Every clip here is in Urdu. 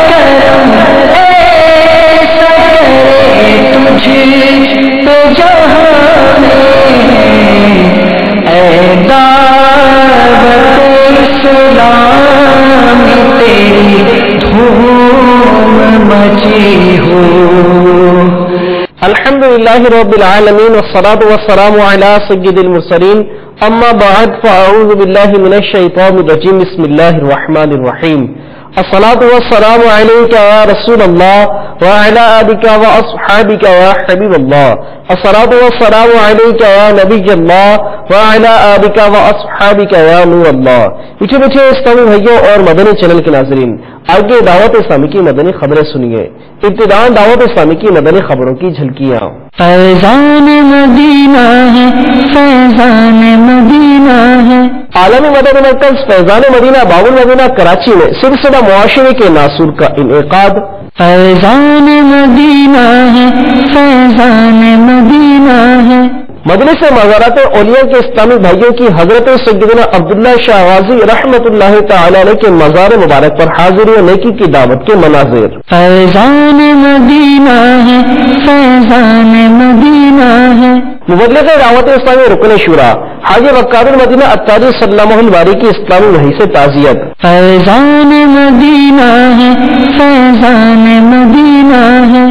کرم ایسا کرے تجھ پہ جہاں میں، اے دعوت اسلام تیری دھوم مچی ہو۔ الحمدللہ رب العالمین والصلاة والسلام علی سید المرسلین، اما بعد فاعوذ باللہ من الشیطان الرجیم، بسم اللہ الرحمن الرحیم۔ الصلاة والسلام علیک یا رسول اللہ وعلی آلک واصحابک یا حبیب اللہ، الصلاة والسلام علیک یا نبی اللہ وعلی آلک واصحابک یا نور اللہ۔ میٹھے میٹھے اسلامی بھائیوں اور مدنی چینل کے ناظرین، آگے دعوت اسلامی کی مدنی خبریں سنیے۔ ابتداءً دعوت اسلامی کی مدنی خبروں کی جھلکیاں۔ فیضان مدینہ ہے، فیضان مدینہ ہے۔ عالمی مدنی مرکز فیضان مدینہ باب المدینہ کراچی میں سلسلہ معاشرے کے ناصور کا انعقاد۔ فیضان مدینہ ہے، فیضان مدینہ ہے۔ مجلس مزارات اولیاء کے اسلامی بھائیوں کی حضرت سیدنا عبداللہ شاہ غازی رحمۃ اللہ تعالی علیہ کے مزار مبارک پر حاضری و نیکی کی دعوت کے مناظر۔ فیضان مدینہ ہے، فیضان مدینہ ہے۔ مبلغ دعوت اسلامی رکن شورا حاجی وقار المدینہ اتاری سلامہ الباری کی اسلامی وحی سے تعزیت۔ فیضان مدینہ ہے، فیضان مدینہ ہے۔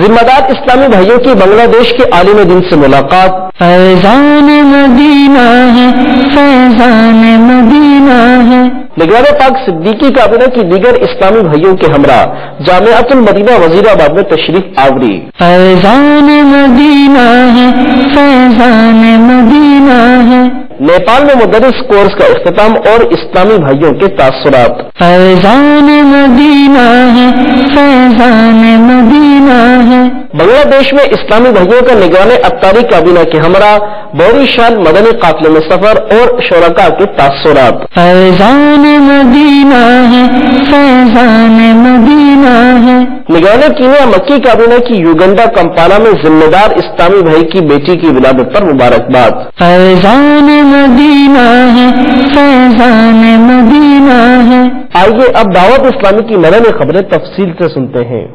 ذمہ دار اسلامی بھائیوں کی بنگلہ دیش کے عالم دین سے ملاقات۔ فیضان مدینہ ہے، فیضان مدینہ ہے۔ نگران پاک صدیقی کابینہ کی دیگر اسلامی بھائیوں کے ہمراہ جامعۃ المدینہ وزیر آباد میں تشریف آوری۔ فیضان مدینہ ہے، فیضان مدینہ ہے۔ نیپال میں مدرس کورس کا اختتام اور اسلامی بھائیوں کے تاثرات۔ فیضان مدینہ ہے، فیضان مدینہ ہے۔ بنگلہ دیش میں اسلامی بھائیوں کا نگران ابتاری کابینہ کے ہمراہ بوری شال مدنی قافلے میں سفر اور شرکاء کے تاثرات۔ فیضان مدینہ ہے، فیضان مدینہ ہے۔ نگران کینیا مکی کابینہ کی یوگنڈا کمپالا میں ذمہ دار اسلامی بھائی کی بیٹی کی ولادت پر مبارکباد۔ فیضان مدینہ ہے، فیضان مدینہ ہے۔ آئیے اب دعوت اسلامی کی مدنی خبریں تفصیل سے سنتے ہیں۔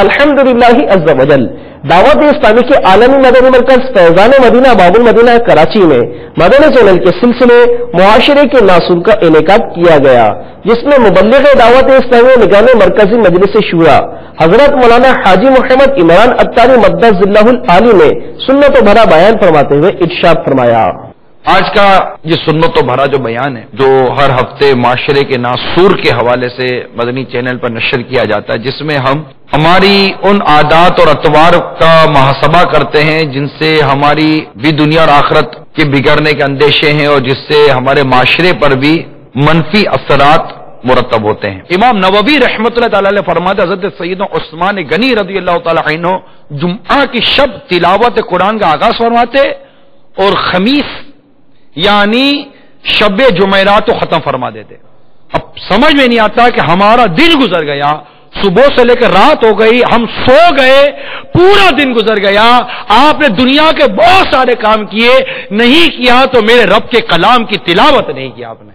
الحمدللہ عز وجل دعوت اسلامی کے عالمی مدنی مرکز فیضان مدینہ باب المدینہ کراچی میں مدنی چینل کے سلسلے معاشرے کے ناصور کا انعقاد کیا گیا، جس میں مبلغ دعوت اسلامی نگران مرکزی مجلس شورا حضرت مولانا حاجی محمد عمران اتاری مدث اللہ العالی نے سنت و بھرا بیان فرماتے ہوئے ارشاد فرمایا۔ آج کا یہ سنت و بھرا جو بیان ہے، جو ہر ہفتے معاشرے کے ناصور کے حوالے سے مدنی چینل پر نشر کیا جاتا ہے، جس میں ہم ہماری ان عادات اور اطوار کا محاسبہ کرتے ہیں جن سے ہماری بھی دنیا اور آخرت کے بگڑنے کے اندیشے ہیں اور جس سے ہمارے معاشرے پر بھی منفی اثرات مرتب ہوتے ہیں۔ امام نووی رحمۃ اللہ تعالی علیہ فرماتے حضرت سیدنا عثمان غنی رضی اللہ تعالی عنہ جمعہ کی شب تلاوت قرآن کا آغاز فرماتے اور خمیس یعنی شب جمعرات کو ختم فرما دیتے۔ اب سمجھ میں نہیں آتا کہ ہمارا دن گزر گیا، صبح سے لے کر رات ہو گئی، ہم سو گئے، پورا دن گزر گیا، آپ نے دنیا کے بہت سارے کام کیے، نہیں کیا تو میرے رب کے کلام کی تلاوت نہیں کیا، آپ نے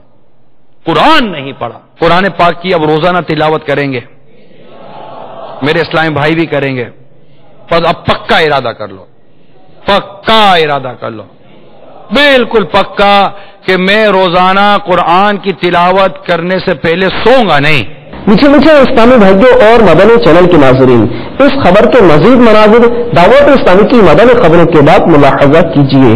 قرآن نہیں پڑھا۔ قرآن پاک کی اب روزانہ تلاوت کریں گے، میرے اسلامی بھائی بھی کریں گے، بس اب پکا ارادہ کر لو، پکا ارادہ کر لو، بالکل پکا کہ میں روزانہ قرآن کی تلاوت کرنے سے پہلے سوؤں گا نہیں۔ میٹھے میٹھے اسلامی بھائیوں اور مدنی چینل کے ناظرین، اس خبر کے مزید مناظر دعوت اسلامی کی مدنی خبروں کے بعد ملاحظہ کیجیے۔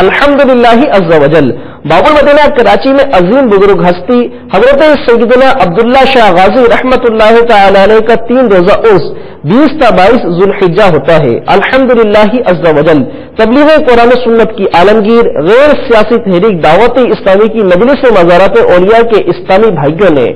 الحمدللہ عز وجل باب المدینہ کراچی میں عظیم بزرگ ہستی حضرت سیدنا عبداللہ شاہ غازی رحمۃ اللہ تعالی علیہ کا 3 روزہ عرس 20 تا 22 ذوالحجہ ہوتا ہے۔ الحمدللہ عز وجل تبلیغ قرآن و سنت کی عالمگیر غیر سیاسی تحریک دعوت اسلامی کی مجلس مزارات اولیاء کے اسلامی بھائیوں نے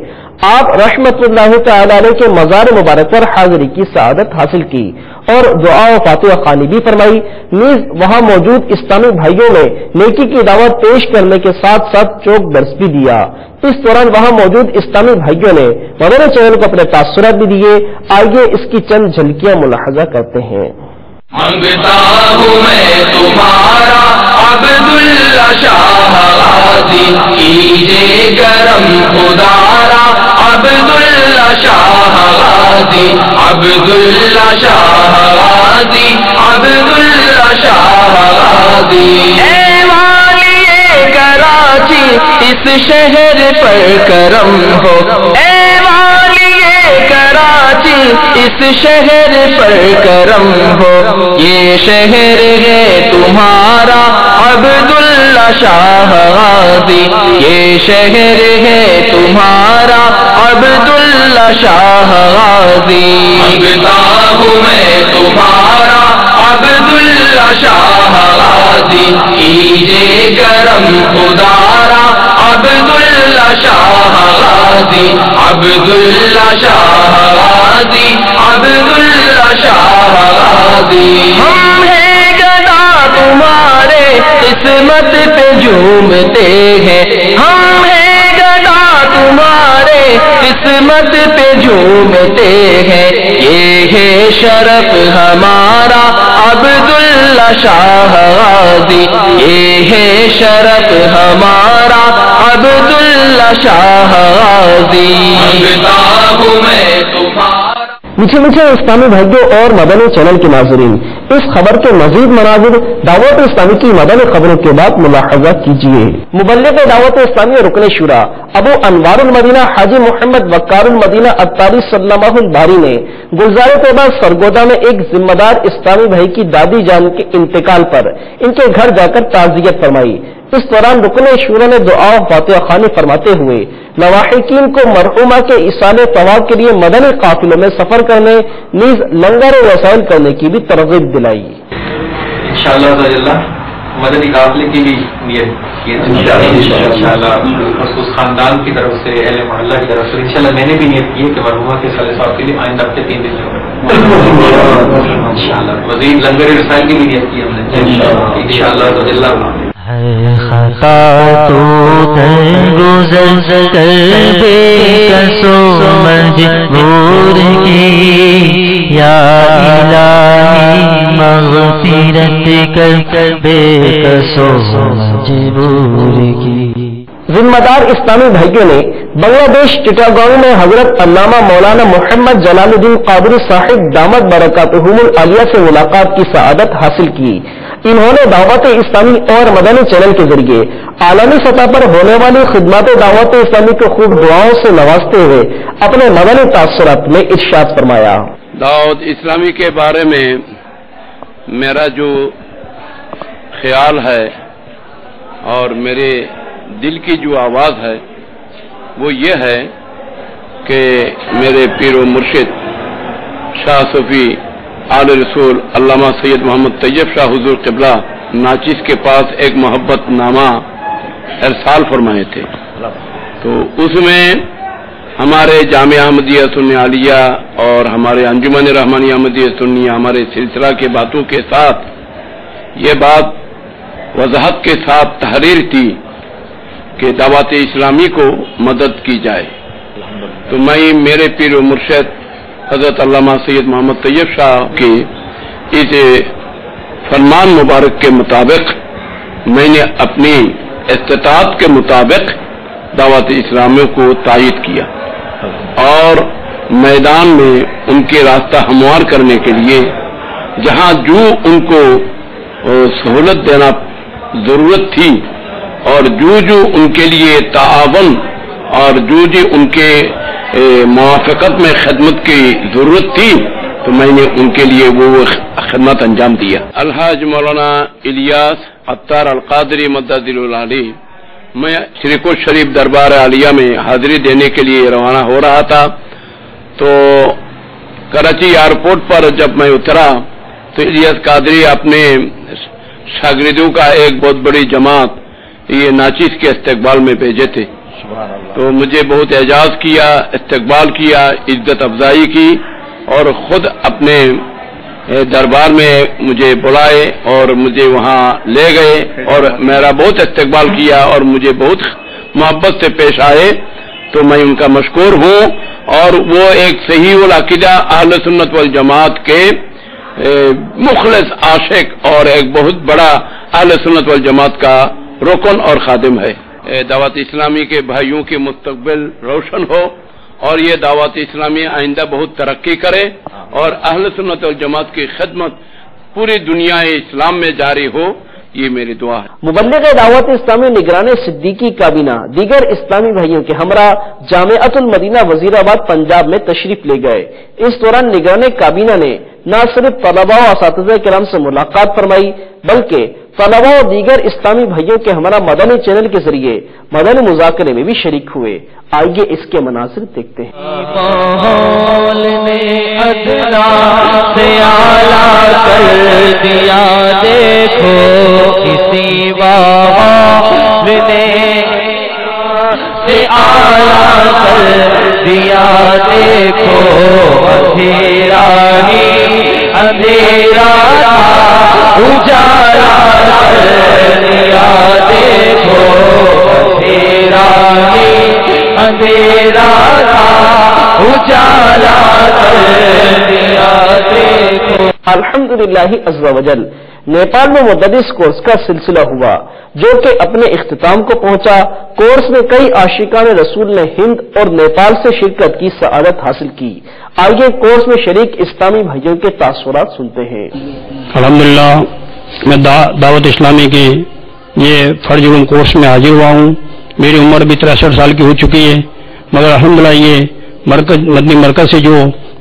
آپ رحمت اللہ تعالی علیہ کے مزار مبارک پر حاضری کی سعادت حاصل کی اور دعا و فاتحہ خوانی بھی فرمائی، نیز وہاں موجود اسلامی بھائیوں نے نیکی کی دعوت پیش کرنے کے ساتھ ساتھ چوک درس بھی دیا۔ اس دوران وہاں موجود اسلامی بھائیوں نے مدنی چینل کو اپنے تاثرات بھی دیے۔ آئیے اس کی چند جھلکیاں ملاحظہ کرتے ہیں۔ منگتا ہوں میں تمہارا عبداللہ شاہ غازی، کیجے کرم خدارا عبد غازی عبداللہ شاہ غازی عبداللہ شاہ غازی اے والی کراچی اس شہر پر کرم ہو، اے والی کراچی اس شہر پر کرم ہو، یہ شہر ہے تمہارا عبداللہ شاہ غازی، یہ شہر ہے تمہارا عبداللہ شاہ غازی، مانگتا ہوں میں تمہارا عبداللہ شاہ غازی، کیجے کرم خدارا عبداللہ شاہ غازی عبداللہ شاہ غازی عبداللہ شاہ غازی ہم ہیں گدا تمہارے قسمت پہ جھومتے ہیں، ہم ہیں گدا تمہارے قسمت پہ جھومتے ہیں، یہ ہے شرف ہمارا عبداللہ شاہ غازی، یہ ہے شرف ہمارا عبداللہ شاہ غازی، مانگتا ہوں میں تمہارا۔ میٹھے میٹھے اسلامی بھائیوں اور مدنی چینل کے ناظرین، اس خبر کے مزید مناظر دعوت اسلامی کی مدنی خبروں کے بعد ملاحظہ کیجیے۔ مبلغ دعوت اسلامی رکن شورا ابو انوار المدینہ حاجی محمد وقار المدینہ اتاری سلمہ الباری نے گلزار طیبہ سرگودا میں ایک ذمہ دار اسلامی بھائی کی دادی جان کے انتقال پر ان کے گھر جا کر تعزیت فرمائی۔ اس دوران رکن شورا نے دعا و فاتحہ خوانی فرماتے ہوئے لواحقین کو مرحومہ کے ایصال ثواب کے لیے مدنی قافلوں میں سفر کرنے نیز لنگر و وسائل کرنے کی بھی ترغیب دلائی۔ انشاءاللہ مدنی قافلے کی بھی نیت کی ہے انشاءاللہ، اس خاندان کی طرف سے، اہل محلہ کی طرف سے انشاءاللہ میں نے بھی نیت کی ہے کہ مرحومہ کے ایصال ثواب کے لیے آئندہ ہفتے 3 دن انشاءاللہ مزید لنگر رسائل کی بھی نیت کی ہم نے انشاءاللہ۔ ہے خطا تو درگزر کر بے کسو مجبور کی، یا الہی مغفرت کر بے کسو مجبور کی۔ ذمہ دار اسلامی بھائیوں نے بنگلہ دیش چٹاگانگ میں حضرت علامہ مولانا محمد جلال الدین قادری صاحب دامت برکاتہم العالیہ سے ملاقات کی سعادت حاصل کی۔ انہوں نے دعوت اسلامی اور مدنی چینل کے ذریعے عالمی سطح پر ہونے والی خدمات دعوت اسلامی کو خوب دعاؤں سے نوازتے ہوئے اپنے مدنی تاثرات میں ارشاد فرمایا۔ دعوت اسلامی کے بارے میں میرا جو خیال ہے اور میرے دل کی جو آواز ہے وہ یہ ہے کہ میرے پیر و مرشد شاہ صوفی آل رسول علامہ سید محمد طیب شاہ حضور قبلہ ناچیز کے پاس ایک محبت نامہ ارسال فرمائے تھے، تو اس میں ہمارے جامعہ احمدیہ سنی عالیہ اور ہمارے انجمن رحمانی احمدیہ سنی ہمارے سلسلہ کے باتوں کے ساتھ یہ بات وضاحت کے ساتھ تحریر تھی کہ دعوت اسلامی کو مدد کی جائے، تو میں میرے پیر و مرشد حضرت علامہ سید محمد طیب شاہ کے اس فرمان مبارک کے مطابق میں نے اپنی استطاعت کے مطابق دعوت اسلامی کو تائید کیا اور میدان میں ان کے راستہ ہموار کرنے کے لیے جہاں جو ان کو سہولت دینا ضرورت تھی اور جو ان کے لیے تعاون اور جو ان کے موافقت میں خدمت کی ضرورت تھی تو میں نے ان کے لیے وہ خدمت انجام دیا۔ الحاج مولانا الیاس عطار القادری مدد العلی، میں شریف شریف دربار عالیہ میں حاضری دینے کے لیے روانہ ہو رہا تھا، تو کراچی ایئرپورٹ پر جب میں اترا تو الیاس قادری اپنے شاگردوں کا ایک بہت بڑی جماعت یہ ناچیز کے استقبال میں بھیجے تھے، تو مجھے بہت اعزاز کیا، استقبال کیا، عزت افزائی کی اور خود اپنے دربار میں مجھے بلائے اور مجھے وہاں لے گئے اور میرا بہت استقبال کیا اور مجھے بہت محبت سے پیش آئے، تو میں ان کا مشکور ہوں۔ اور وہ ایک صحیح العقیدہ اہل سنت والجماعت کے مخلص عاشق اور ایک بہت بڑا اہل سنت والجماعت کا رکن اور خادم ہے۔ دعوت اسلامی کے بھائیوں کے مستقبل روشن ہو اور یہ دعوت اسلامی آئندہ بہت ترقی کرے اور اہل سنت والجماعت کی خدمت پوری دنیا اسلام میں جاری ہو، یہ میری دعا ہے۔ مبلغ دعوت اسلامی نگران صدیقی کابینہ دیگر اسلامی بھائیوں کے ہمراہ جامعۃ المدینہ وزیر آباد پنجاب میں تشریف لے گئے۔ اس دوران نگران کابینہ نے نہ صرف طلباء و اساتذہ کرام سے ملاقات فرمائی بلکہ طلباء و دیگر اسلامی بھائیوں کے ہمراہ مدنی چینل کے ذریعے مدنی مذاکرے میں بھی شریک ہوئے۔ آئیے اس کے مناظر دیکھتے ہیں۔ ماحول نے ادنا سے اعلیٰ کر دیا دیکھو کسی باغ نے سے اعلیٰ کر دیا دیکھو اندھیرا ہی اندھیرا اجالا کر دیا دیکھو اندھیرا ہی اندھیرا تھا اجالا کر دیا دیکھو۔ الحمدللہ عز و جل نیپال میں مقدس کورس کا سلسلہ ہوا جو کہ اپنے اختتام کو پہنچا۔ کورس میں کئی عاشقان رسول نے ہند اور نیپال سے شرکت کی سعادت حاصل کی۔ آئیے کورس میں شریک اسلامی بھائیوں کے تاثرات سنتے ہیں۔ الحمدللہ میں دعوت اسلامی کے یہ فرض علوم کورس میں حاضر ہوا ہوں۔ میری عمر بھی 63 سال کی ہو چکی ہے، مگر الحمدللہ یہ مدنی مرکز سے جو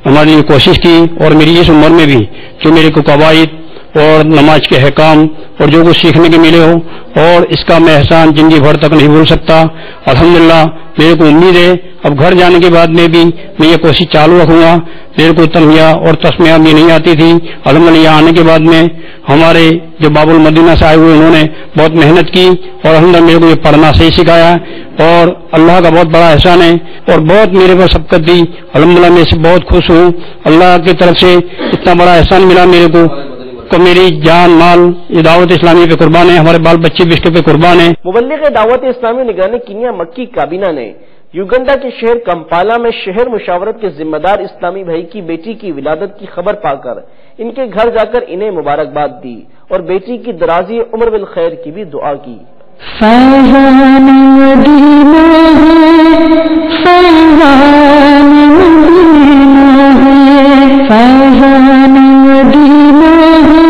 ہمارے لیے کوشش کی اور میری اس عمر میں بھی جو میرے کو قواعد اور نماز کے احکام اور جو کچھ سیکھنے کے ملے ہو اور اس کا میں احسان زندگی بھر تک نہیں بھول سکتا۔ الحمدللہ میرے کو امید ہے اب گھر جانے کے بعد میں بھی میں یہ کوشش چالو رکھوں گا۔ میرے کو تنہیا اور تسمیہ بھی نہیں آتی تھی، الحمدللہ یہاں آنے کے بعد میں ہمارے جو باب المدینہ سے آئے ہوئے انہوں نے بہت محنت کی اور الحمدللہ میرے کو یہ پڑھنا صحیح سکھایا اور اللہ کا بہت بڑا احسان ہے اور بہت میرے پر سبقت دی۔ الحمدللہ میں اس سے بہت خوش ہوں، اللہ کی طرف سے اتنا بڑا احسان ملا میرے کو تو میری جان مال یہ دعوت اسلامی پہ قربان ہے، ہمارے بال بچے بھی اس پہ قربان ہیں۔ مبلغ دعوت اسلامی نگران کینیا مکی کابینہ نے یوگنڈا کے شہر کمپالا میں شہر مشاورت کے ذمہ دار اسلامی بھائی کی بیٹی کی ولادت کی خبر پا کر ان کے گھر جا کر انہیں مبارکباد دی اور بیٹی کی درازی عمر بالخیر کی بھی دعا کی۔ فیضان مدینہ ہے فیضان مدینہ ہے فیضان مدینہ ہے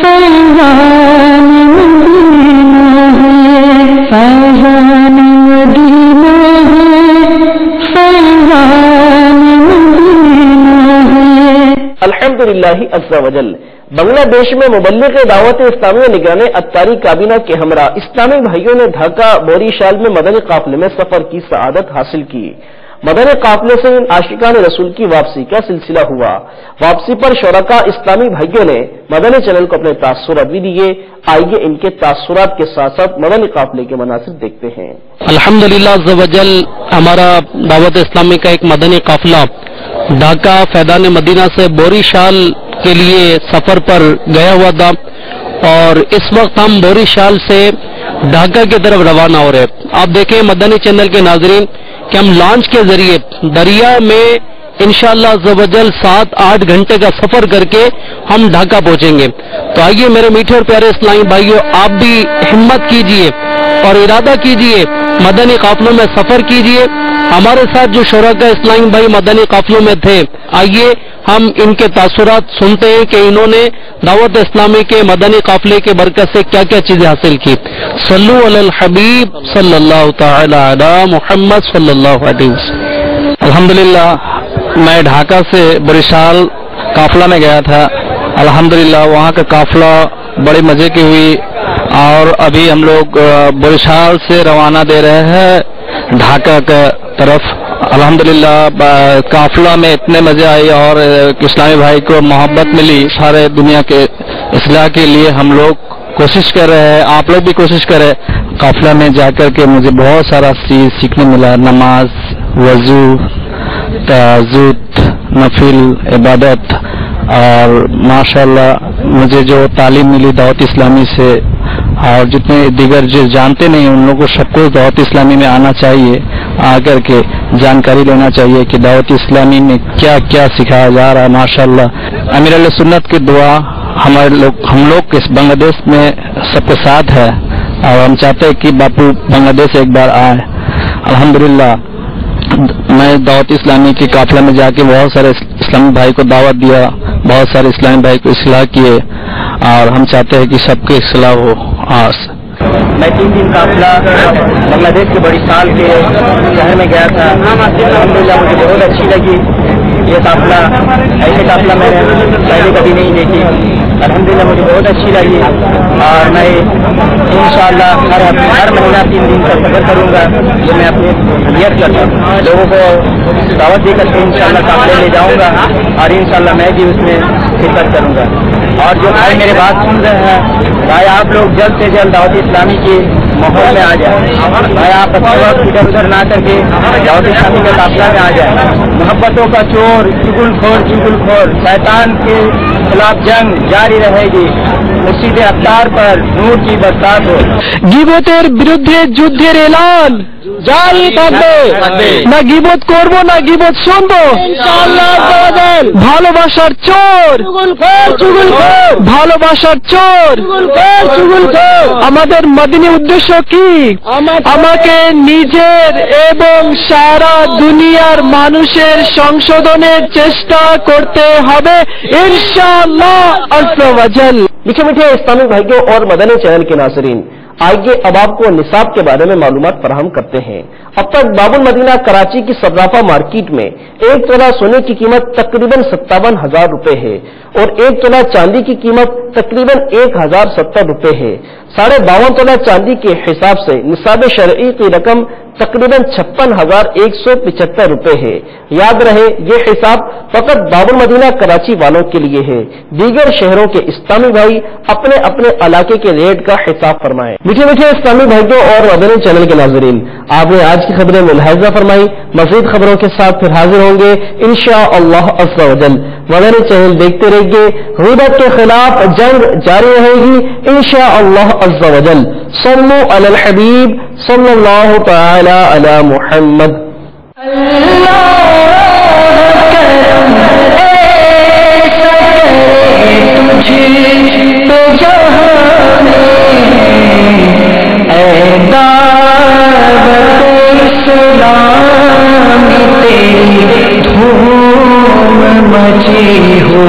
فیضان مدینہ ہے فیضان مدینہ ہے فیضان مدینہ ہے۔ الحمدللہ عز و جل بنگلہ دیش میں مبلغ دعوت اسلامی نگران اتاری کابینہ کے ہمراہ اسلامی بھائیوں نے ڈھاکہ بوری شال میں مدنی قافلے میں سفر کی سعادت حاصل کی۔ مدنی قافلے سے ان عاشقان رسول کی واپسی کا سلسلہ ہوا۔ واپسی پر شرکاء اسلامی بھائیوں نے مدنی چینل کو اپنے تاثرات بھی دیے۔ آئیے ان کے تاثرات کے ساتھ ساتھ مدنی قافلے کے مناظر دیکھتے ہیں۔ الحمدللہ عز و جل ہمارا دعوت اسلامی کا ایک مدنی قافلہ ڈھاکہ فیضان مدینہ سے بوری شال کے لیے سفر پر گیا ہوا تھا اور اس وقت ہم بوری شال سے ڈھاکہ کی طرف روانہ ہو رہے۔ آپ دیکھیں مدنی چینل کے ناظرین کہ ہم لانچ کے ذریعے دریا میں انشاءاللہ عز و جل 7-8 گھنٹے کا سفر کر کے ہم ڈھاکہ پہنچیں گے۔ تو آئیے میرے میٹھے اور پیارے اسلامی بھائیوں، آپ بھی ہمت کیجئے اور ارادہ کیجئے، مدنی قافلوں میں سفر کیجئے۔ ہمارے ساتھ جو شرکاء اسلامی بھائی مدنی قافلوں میں تھے، آئیے ہم ان کے تاثرات سنتے ہیں کہ انہوں نے دعوت اسلامی کے مدنی قافلے کے برکت سے کیا کیا چیزیں حاصل کی۔ صلو علی الحبیب صلی اللہ تعالی علی محمد صلی اللہ علیہ وسلم۔ الحمدللہ میں ڈھاکہ سے بریشال قافلہ میں گیا تھا۔ الحمدللہ وہاں کا قافلہ بڑے مزے کی ہوئی اور ابھی ہم لوگ بریشال سے روانہ دے رہے ہیں ڈھاکہ کا طرف۔ الحمدللہ قافلہ میں اتنے مزے آئی اور اسلامی بھائی کو محبت ملی۔ سارے دنیا کے اصلاح کے لیے ہم لوگ کوشش کر رہے ہیں، آپ لوگ بھی کوشش کریں۔ قافلہ میں جا کر کے مجھے بہت سارا چیز سیکھنے ملا، نماز، وضو، تہجد، نفل، عبادت، اور ماشاءاللہ مجھے جو تعلیم ملی دعوت اسلامی سے اور جتنے دیگر جو جانتے نہیں ان لوگوں کو سب کو دعوت اسلامی میں آنا چاہیے، آ کر کے جانکاری لینا چاہیے کہ دعوت اسلامی میں کیا کیا سکھایا جا رہا ہے۔ ماشاءاللہ امیر علیہ سنت کی دعا ہم لوگ اس بنگلہ دیش میں سب کے ساتھ ہے اور ہم چاہتے ہیں کہ باپو بنگلہ دیش ایک بار آئے۔ الحمدللہ میں دعوت اسلامی کے قافلہ میں جا کے بہت سارے اسلامی بھائی کو دعوت دیا، بہت سارے اسلامی بھائی کو اصلاح کیے، اور ہم چاہتے ہیں کہ سب کی اصلاح ہو. میں 3 دن قافلہ بنگلہ دیش کے بڑی سال کے شہر میں گیا تھا. الحمدللہ مجھے بہت اچھی لگی یہ قافلہ. ایسے قافلہ میں نے پہلے کبھی نہیں دیکھی. الحمدللہ مجھے بہت اچھی لگی، اور میں انشاءاللہ ہر مہینہ 3 دن کا سفر کروں گا. یہ میں اپنی نیت کرتا ہوں، لوگوں کو دعوت دے کر کے انشاءاللہ قافلے لے جاؤں گا، اور انشاءاللہ میں بھی اس میں شرکت کروں گا. اور جو بھائی میرے بات سن رہے ہیں، بھائی آپ لوگ جلد سے جلد دعوت اسلامی کے ماحول میں آ جائیں. بھائی آپ اپنے وقت ادھر ادھر نہ کر کے دعوت اسلامی کے قافلہ میں آ جائیں. محبتوں کا چور، چگل خور شیطان کے خلاف جنگ جاری رہے گی. مسجد اختار پر نور کی برسات ہو. গীবতের বিরুদ্ধে যুদ্ধের এলান জারি থাকবে, না গীবত করব না গীবত শুনবো ইনশাআল্লাহ. ভালোবাসার চোর, ভালোবাসার চোর, আমাদের মদিনী উদ্দেশ্য কি? আমাকে নিজের এবং সারা দুনিয়ার মানুষের সংশোধনের চেষ্টা করতে হবে ইনশাআল্লাহ আজ্জা ওয়া জাল. میٹھے میٹھے اسلامی بھائیوں اور مدنی چینل کے ناظرین، آئیے اب آپ کو نصاب کے بارے میں معلومات فراہم کرتے ہیں. اب تک باب المدینہ کراچی کی صرافہ مارکیٹ میں 1 تولہ سونے کی قیمت تقریباً 57,000 روپے ہے، اور 1 تولہ چاندی کی قیمت تقریباً 1,070 روپے ہے. 52.5 تولہ چاندی کے حساب سے نصاب شرعی کی رقم تقریباً 56,175 روپے ہے. یاد رہے یہ حساب فقط باب المدینہ کراچی والوں کے لیے ہے. دیگر شہروں کے اسلامی بھائی اپنے اپنے علاقے کے ریٹ کا حساب فرمائیں. میٹھے میٹھے اسلامی بھائیوں اور مدنی چینل کے ناظرین، آپ نے آج کی خبریں ملاحظہ فرمائی. مزید خبروں کے ساتھ پھر حاضر ہوں گے انشاءاللہ عز و جل. مدنی چینل دیکھتے رہیے. غیبت کے خلاف جنگ جاری رہے گی انشاءاللہ عز و جل. صلو علی الحبیب صلی اللہ تعالی علی محمد. مچی ہو